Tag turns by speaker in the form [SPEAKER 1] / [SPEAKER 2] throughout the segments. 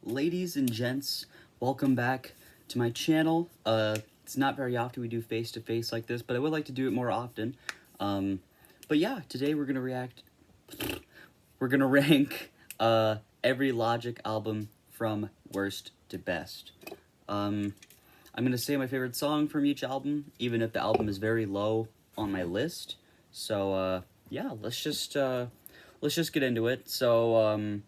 [SPEAKER 1] ladies and gents, welcome back to my channel. It's not very often we do face-to-face like this, but I would like to do it more often. But yeah, today we're gonna rank every Logic album from worst to best. I'm gonna say my favorite song from each album, even if the album is very low on my list. So yeah, let's just get into it. So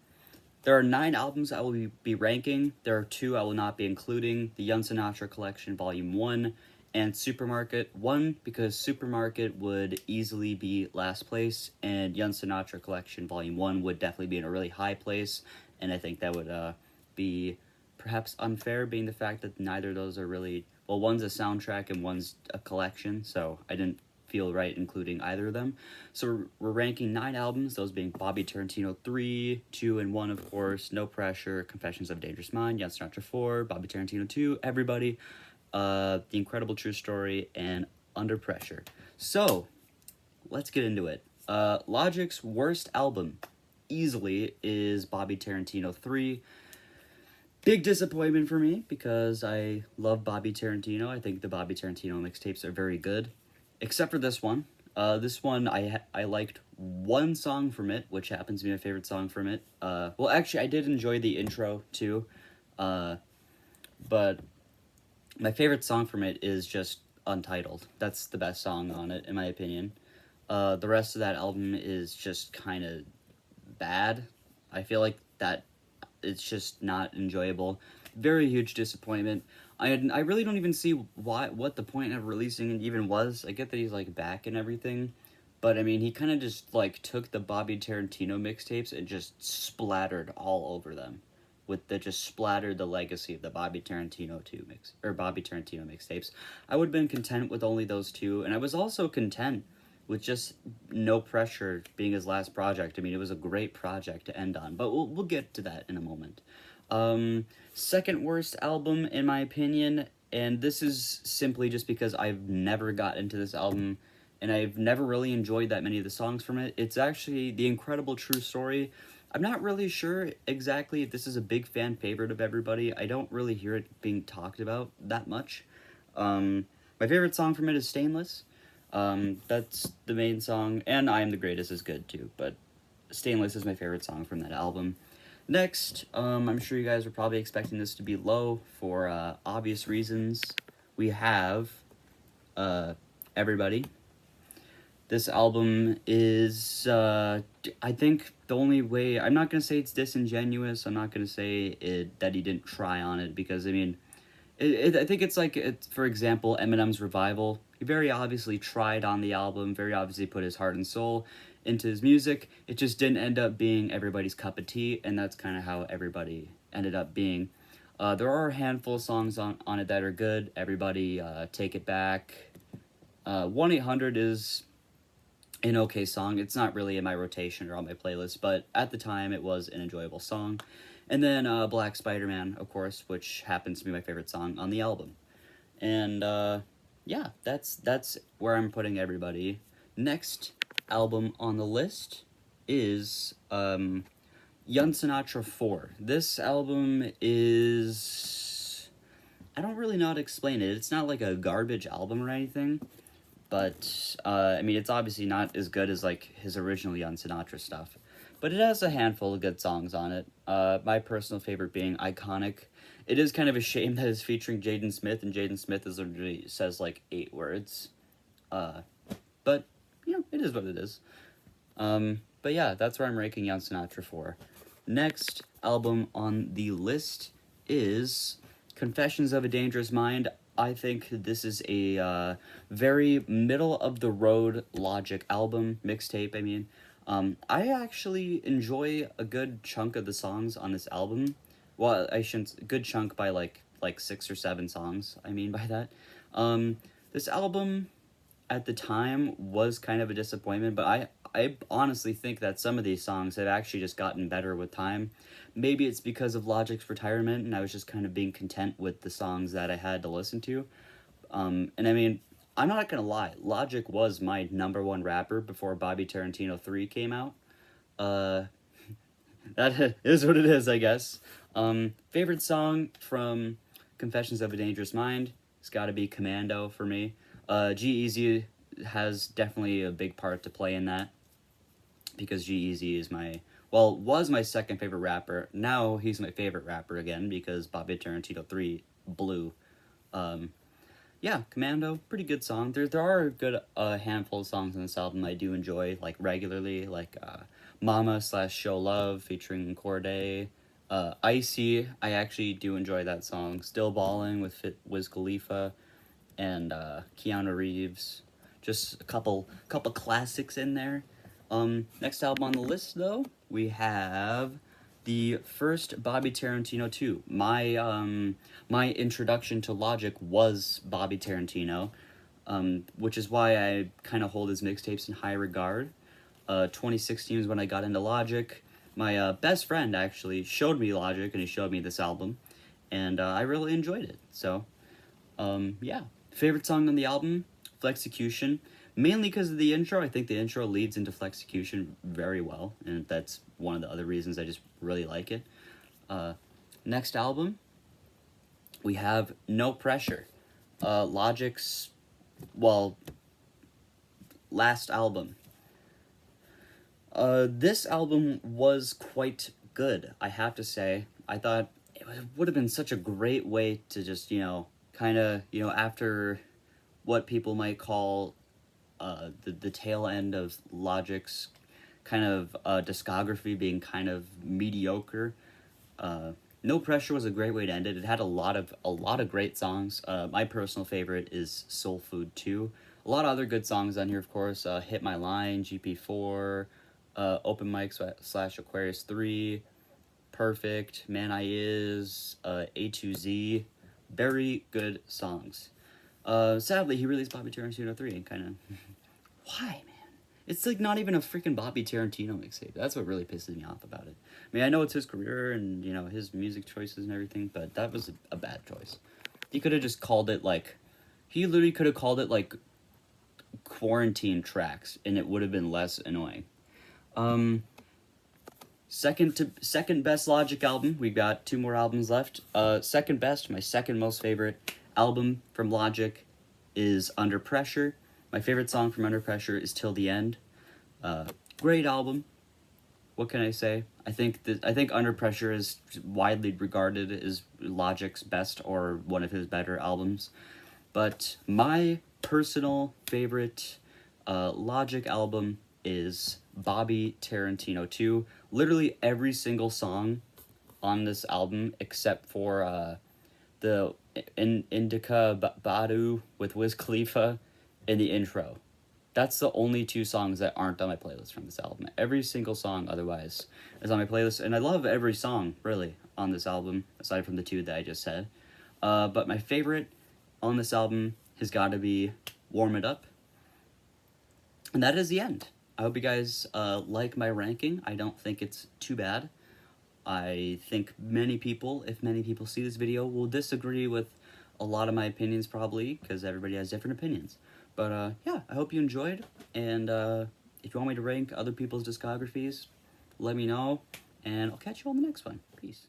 [SPEAKER 1] there are 9 albums I will be ranking. There are 2 I will not be including: the Young Sinatra Collection Volume 1 and Supermarket. 1, because Supermarket would easily be last place, and Young Sinatra Collection Volume 1 would definitely be in a really high place, and I think that would be perhaps unfair, being the fact that neither of those are really, well, one's a soundtrack and one's a collection, so I didn't feel right including either of them. So we're ranking 9 albums, those being Bobby Tarantino 3, 2 and 1, of course, No Pressure, Confessions of a Dangerous Mind, Young Sinatra 4, Bobby Tarantino 2, Everybody, The Incredible True Story, and Under Pressure. So let's get into it. Logic's worst album easily is Bobby Tarantino 3. Big disappointment for me, because I love Bobby Tarantino. I think the Bobby Tarantino mixtapes are very good, except for this one. This one, I liked one song from it, which happens to be my favorite song from it. Well, actually, I did enjoy the intro, too. But my favorite song from it is just Untitled. That's the best song on it, in my opinion. The rest of that album is just kind of bad. I feel like that it's just not enjoyable. Very huge disappointment. I really don't even see what the point of releasing it even was. I get that he's like back and everything, but I mean, he kind of just like took the Bobby Tarantino mixtapes and just splattered all over them, just splattered the legacy of the Bobby Tarantino Bobby Tarantino mixtapes. I would have been content with only those 2, and I was also content with just No Pressure being his last project. I mean, it was a great project to end on, but we'll get to that in a moment. Second worst album, in my opinion, and this is simply just because I've never got into this album, and I've never really enjoyed that many of the songs from it. It's actually The Incredible True Story. I'm not really sure exactly if this is a big fan favorite of everybody. I don't really hear it being talked about that much. My favorite song from it is Stainless. That's the main song, and I Am the Greatest is good too, but Stainless is my favorite song from that album. Next, I'm sure you guys are probably expecting this to be low for obvious reasons. We have Everybody. This album is, I think the only way, I'm not going to say it's disingenuous, I'm not going to say that he didn't try on it, because, I mean, I think it's like, for example, Eminem's Revival. He very obviously tried on the album, very obviously put his heart and soul into his music. It just didn't end up being everybody's cup of tea, and that's kind of how Everybody ended up being. There are a handful of songs on it that are good. Everybody, Take It Back. 1-800 is an okay song. It's not really in my rotation or on my playlist, but at the time it was an enjoyable song. And then Black Spider-Man, of course, which happens to be my favorite song on the album. And yeah, that's where I'm putting Everybody. Next album on the list is Young Sinatra 4. This album is, I don't really know how to explain it. It's not like a garbage album or anything, but I mean, it's obviously not as good as like his original Young Sinatra stuff, but it has a handful of good songs on it. My personal favorite being Iconic. It is kind of a shame that it's featuring Jaden Smith, and Jaden Smith literally says like 8 words. But, you know, it is what it is. But yeah, that's where I'm ranking Young Sinatra 4. Next album on the list is Confessions of a Dangerous Mind. I think this is a very middle-of-the-road Logic album, mixtape, I mean. I actually enjoy a good chunk of the songs on this album. Well, I shouldn't, good chunk by like 6 or 7 songs, I mean by that. This album, at the time, was kind of a disappointment, but I honestly think that some of these songs have actually just gotten better with time. Maybe it's because of Logic's retirement, and I was just kind of being content with the songs that I had to listen to. And I mean, I'm not gonna lie, Logic was my #1 rapper before Bobby Tarantino 3 came out. That is what it is, I guess. Favorite song from Confessions of a Dangerous Mind? It's got to be Commando for me. G-Eazy has definitely a big part to play in that because G-Eazy is was my second favorite rapper. Now he's my favorite rapper again because Bobby Tarantino 3 blew. Um, yeah, Commando, pretty good song. There are a good handful of songs on this album I do enjoy like regularly, like Mama slash Show Love featuring Corday. Icy, I actually do enjoy that song. Still Ballin' with Wiz Khalifa and Keanu Reeves. Just a couple classics in there. Next album on the list though, we have the first Bobby Tarantino 2. My introduction to Logic was Bobby Tarantino, which is why I kind of hold his mixtapes in high regard. 2016 is when I got into Logic. My best friend actually showed me Logic, and he showed me this album, and I really enjoyed it. So, yeah. Favorite song on the album? Flexecution. Mainly because of the intro. I think the intro leads into Flexecution very well, and that's one of the other reasons I just really like it. Next album, we have No Pressure. Logic's, well, last album. This album was quite good, I have to say. I thought it would have been such a great way to just, kind of, after what people might call the tail end of Logic's kind of discography being kind of mediocre. No Pressure was a great way to end it. It had a lot of great songs. My personal favorite is Soul Food 2. A lot of other good songs on here, of course. Hit My Line, GP4, Open Mic / Aquarius 3, Perfect, Man I Is, A2Z. Very good songs. Sadly, he released Bobby Tarantino 3 and kind of... Why, man? It's like not even a freaking Bobby Tarantino mixtape. That's what really pisses me off about it. I mean, I know it's his career and, his music choices and everything, but that was a bad choice. He could have just called it, like... He literally could have called it, like, Quarantine Tracks, and it would have been less annoying. Second best Logic album. We've got 2 more albums left. Second best, my second most favorite album from Logic is Under Pressure. My favorite song from Under Pressure is Till the End. Great album. What can I say? I think Under Pressure is widely regarded as Logic's best or one of his better albums. But my personal favorite Logic album is Bobby Tarantino 2. Literally every single song on this album except for the Indica Badu with Wiz Khalifa in the intro. That's the only 2 songs that aren't on my playlist from this album. Every single song otherwise is on my playlist, and I love every song, really, on this album, aside from the 2 that I just said. But my favorite on this album has got to be Warm It Up. And that is the end. I hope you guys like my ranking. I don't think it's too bad. I think if many people see this video, will disagree with a lot of my opinions probably, because everybody has different opinions. But yeah, I hope you enjoyed, and if you want me to rank other people's discographies, let me know, and I'll catch you on the next one. Peace.